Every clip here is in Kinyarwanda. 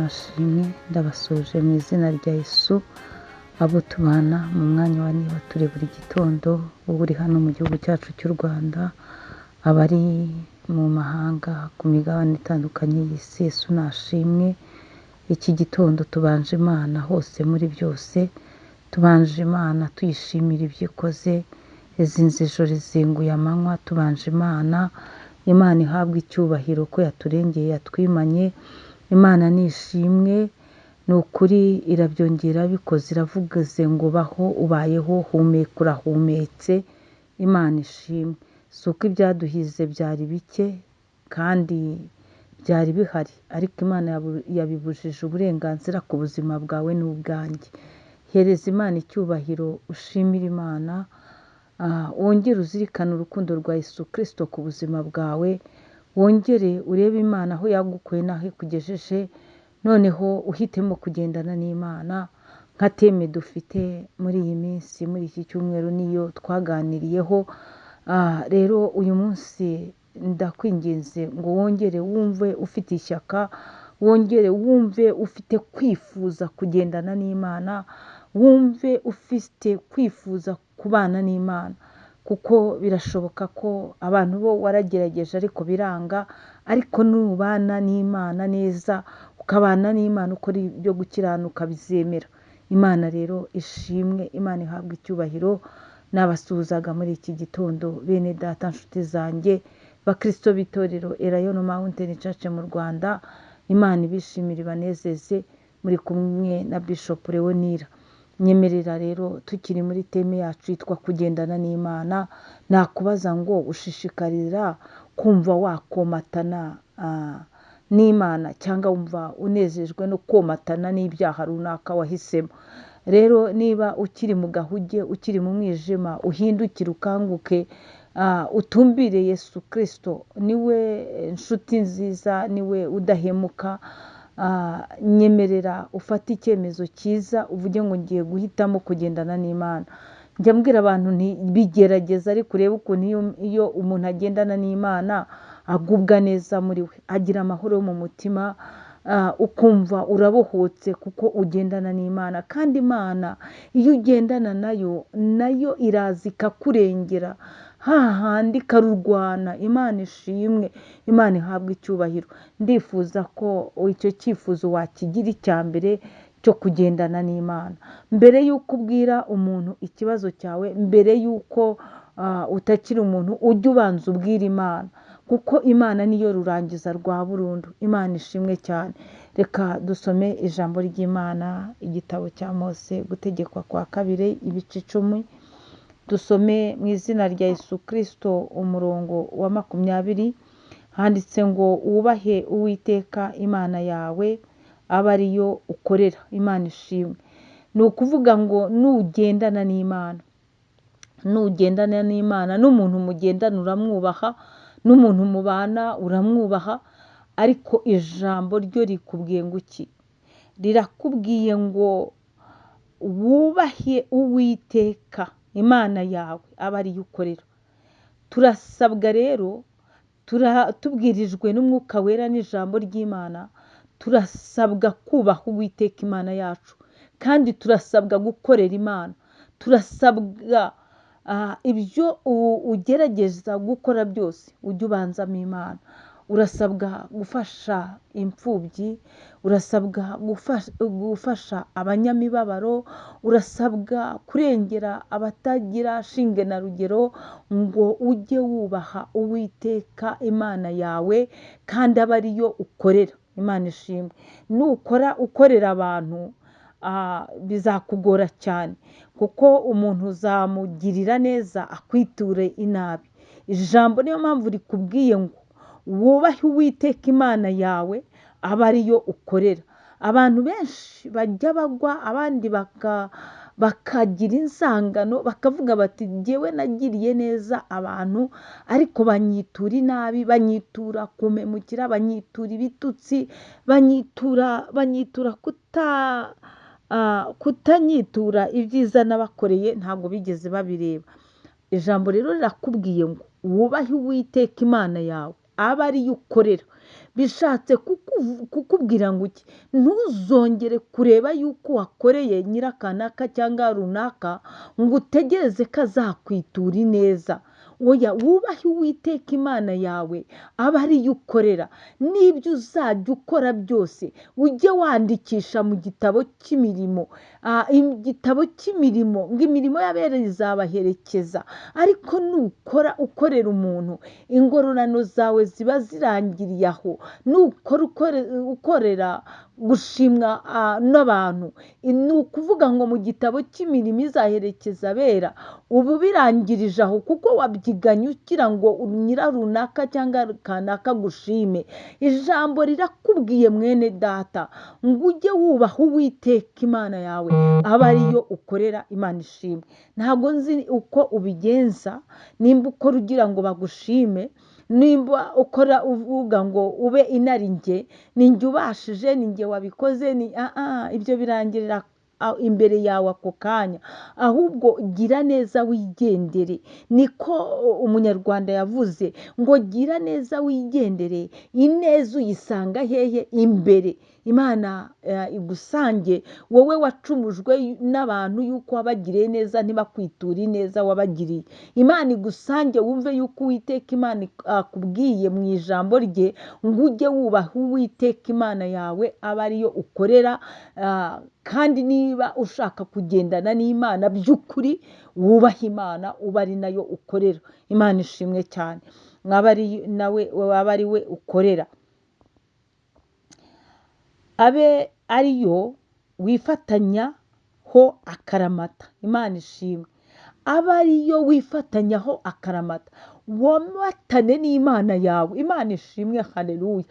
nashimwe ndabasuje mu izina rya Yesu abo tubana mu mwanya wa niba turi buri gitondo ubu uri hano mu gihugu cyacu cy'u Rwanda abari mu mahanga ku migabane itandukanye y'isi Yesu nashimwe iki gitondo tubanje Imana hose muri byose tubanje Imana tuyishimira ibyo ikoze izinze ijoro rizinguye amanywa tubanje Imana ihabwa icyubahiro ko yaturengeye yatwimanye Imana nishimwe ni ukuri irabyongera bikoze iravuze ngo baho ubayeho humeka urahumetse Imana ishimwe si uko ibyaduhize byari bike kandi byari bihari ariko Imana yabibujije uburenganzira ku buzima bwawe n'ubwanjye hereza Imana icyubahiro ushimira Imana wongere uzirikane urukundo rwa Yesu Kristo ku buzima bwawe wongere urebe Imana aho yagukuye n'aho ikugejeje noneho uhitemo kugendana n'Imana nka teme dufite muri iyi minsi muri iki cyumweru niyo twaganiriyeho rero uyu munsi ndakwinginze ngo wongere wumve ufite ishyaka wongere wumve ufite kwifuza kugendana n'Imana wumve ufite kwifuza kubana n'Imana kuko birashoboka ko abantu bo waragerageje ariko biranga ariko nubana n'Imana neza ukabana n'Imana ukora ibyo gukiranuka bizemera Imana rero ishimwe Imana ihabwa icyubahiro nabasuhuzaga muri iki gitondo bene data nshuti zanjye bakristo bitorero Elayono Mountain Church mu Rwanda Imana ibishimira ibanezeze muri kumwe na Bishop Leonira nyemerera rero tukiri muri teme yacu yitwa kugendana n'Imana nakubaza ngo ushishikarira kumva wakomatana n'Imana cyangwa wumva unezejwe no komatana n'ibyaha runaka wahisemo rero niba ukiri mu gahuge ukiri mu mwijima uhindukire ukanguke utumbire Yesu Kristo niwe nshuti nziza niwe udahemuka nyemerera ufate icyemezo cyiza uvuge ngo ngiye guhitamo kugendana n'Imana njya mbwira abantu bigerageza ariko urebe ukuntu iyo umuntu agendana n'Imana agubwa neza muri we agira amahoro yo mu mutima ukumva urabohotse kuko ugendana n'Imana kandi Imana iyo ugendana nayo iraza ikakurengera hahandi karurwana Imana ishimwe Imana ihabwa icyubahiro ndifuza ko icyo cyifuzo wakigira icya mbere cyo kugendana n'Imana mbere yuko ubwira umuntu ikibazo cyawe mbere yuko utakiri umuntu ujye ubanza ubwira Imana kuko Imana niyo rurangiza rwa burundu Imana ishimwe cyane reka dusome ijambo ry'Imana igitabo cya Mose gutegekwa kwa 2 ibice 10 dusome mu izina rya Yesu Kristo umurongo wa 20 handitse ngo wubahe Uwiteka Imana yawe aba ariyo ukorera Imana ishimwe ni ukuvuga ngo nugendana n'Imana n'umuntu mugendana uramwubaha n'umuntu mubana uramwubaha ariko ijambo ryo rikubwiye ngo iki rirakubwiye ngo wubahe Uwiteka Imana yawe aba ariyo ukorera turasabwa rero tubwirijwe n'umwuka wera n'ijambo ry'Imana turasabwa kubaha Uwiteka Imana yacu kandi turasabwa gukorera Imana turasabwa ibyo ugerageza gukora byose ujye ubanzamo Imana urasabwa gufasha imfubyi urasabwa gufasha abanyamibabaro urasabwa kurengera abatagira shinge na rugero ngo ujye wubaha Uwiteka Imana yawe kandi aba ariyo ukorera Imana ishimwe nukora ukorera abantu bizakugora cyane kuko umuntu uzamugirira neza akwiture inabi ijambo niyo mpamvu rikubwiye ngo wubahe Uwiteka Imana yawe aba ariyo ukorera abantu benshi bajya bagwa abandi bakagira insangano bakavuga bati jyewe nagiriye neza abantu ariko banyitura inabi banyitura kumemukira banyitura ibitutsi banyitura kutanyitura ibyiza nabakoreye ntabwo bigeze babireba ijambo rero rirakubwiye ngo wubahe Uwiteka Imana yawe aba ariyo ukorera bishatse kukubwira ngo iki, ntuzongere kureba yuko wakoreye nyirakanaka cyangwa runaka ngo utegereze ko azakwitura ineza. Oya, wubahe Uwiteka Imana yawe aba ariyo ukorera. N'ibyo uzajya ukora byose ujye wandikisha mu gitabo cy'imirimo. Igitabo cy'imirimo ngo imirimo y'abera izabaherekeza, ariko nukora ukorera umuntu ingororano zawe ziba zirangiriye aho. Nukora ukorera gushimwa n'abantu, ni ukuvuga ngo mu gitabo cy'imirimo izaherekeza abera ubu birangirije aho, kuko wabyiganye ugira ngo nyirarunaka cyangwa kanaka gushime. Ijambo rirakubwiye mwene data ngo ujye wubaha Uwiteka Imana yawe aba ariyo ukorera. Imana ishimwe. Ntabwo nzi uko ubigenza, nimba ukora ugira ngo bagushime, nimba ukora uvuga ngo ube inarinjye, ninjye ubashije, ninjye wabikoze, ibyo birangirira imbere yawe ako kanya. Ahubwo gira neza wigendere. Niko umunyarwanda yavuze ngo gira neza wigendere, ineza uyisanga hehe? Imbere. Imana igusange wowe wacumujwe n'abantu yuko wabagiriye neza ntibakwiture ineza wabagiriye. Imana igusange wumve yuko Uwiteka Imana akubwiye mu ijambo rye ngo ujye wubaha Uwiteka Imana yawe aba ariyo ukorera. Kandi niba ushaka kugendana n'Imana by'ukuri, wubaha Imana uba ari nayo ukorera. Imana ishimwe cyane. Waba ari we ukorera, abe ariyo wifatanyaho akaramata. Imana ishimwe. Abe ariyo wifatanyaho akaramata, womatane n'Imana yawe. Imana ishimwe. Haleluya.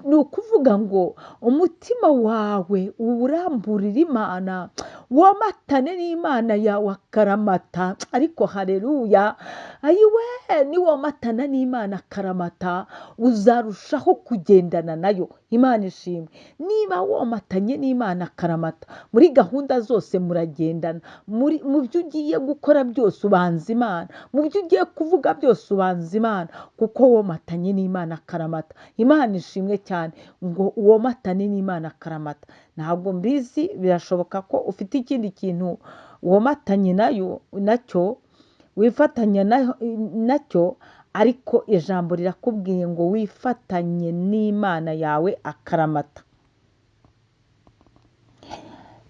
Ni ukuvuga ngo umutima wawe uwuramburire Imana, womatane n'Imana yawe akaramata. Ariko haleluya, ayiwe, niwomatana n'Imana akaramata uzarushaho kugendana nayo. Imana ishimwe. Niba womatanye n'Imana akaramata, muri gahunda zose muragendana, mu byo ugiye gukora byose ubanza Imana, mu byo ugiye kuvuga byose ubanza Imana, kuko womatanye n'Imana akaramata. Imana ishimwe cyane ngo womatane n'Imana akaramata. Ntabwo mbizi, birashoboka ko ufite ikindi kintu womatanye nacyo, wifatanya nacyo, ariko ijambo rirakubwiye ngo wifatanye n'Imana yawe akaramata.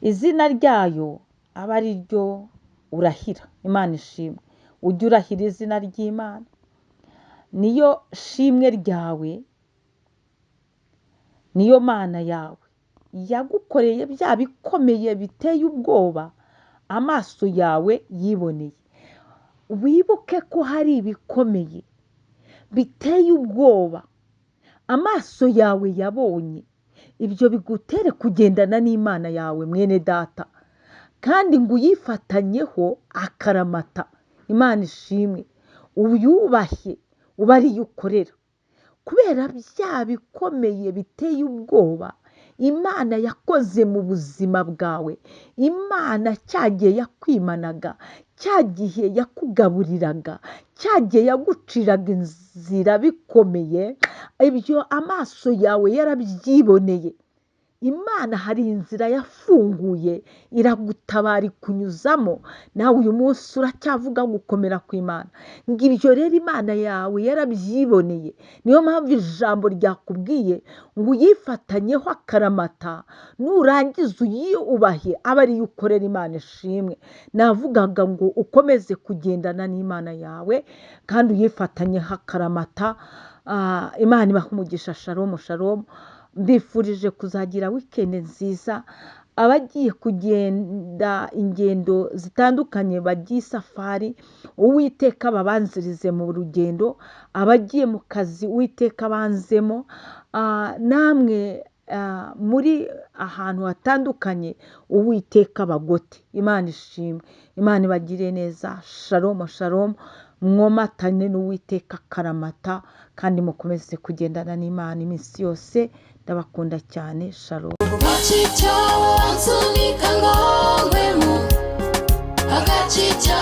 Izina ryayo aba ari ryo urahira. Imana ishimwe. Ujye urahira izina ry'Imana, niyo shimwe ryawe, niyo Mana yawe yagukoreye bya bikomeye biteye ubwoba amaso yawe yiboneye. Wibuke ko hari ibikomeye biteye ubwoba amaso yawe yabonye. Ibyo bigutere kugendana n'Imana yawe mwene data, kandi ngo uyifatanyeho akaramata. Imana ishimwe. Uyubahe uba ariyo ukorera, kubera bya bikomeye biteye ubwoba Imana yakoze mu buzima bwawe. Imana cyagiye yakwimanaga, cyagihe yakugaburiraga, cyagiye yaguciraga inzira bikomeye, ibyo amaso yawe yarabyiboneye. Imana hari inzira yafunguye iragutabara ikunyuzamo. Nawe uyu munsi uracyavuga gukomera kw'Imana. Ngibyo rero Imana yawe yarabyiboneye. Niyo mpamvu ijambo ryakubwiye ngo uyifatanyeho akaramata, nurangiza uyubahe aba ariyo ukorera. Imana ishimwe. Navugaga ngo ukomeze kugendana n'Imana yawe kandi uyifatanyeho akaramata. Imana ibahe umugisha. Shalom shalom. Mbifurije kuzagira weekend nziza. Abagiye kugenda ingendo zitandukanye bagiye safari, Uwiteka babanzirize mu rugendo. Abagiye mu kazi, Uwiteka banzemo. Namwe muri ahantu hatandukanye, Uwiteka bagote. Imana ishimwe. Imana ibagire neza. Shalom shalom. Mwomatane n'Uwiteka akaramata, kandi mukomeze kugendana n'Imana iminsi yose. Ndabakunda cyane. Shalom. Agachicha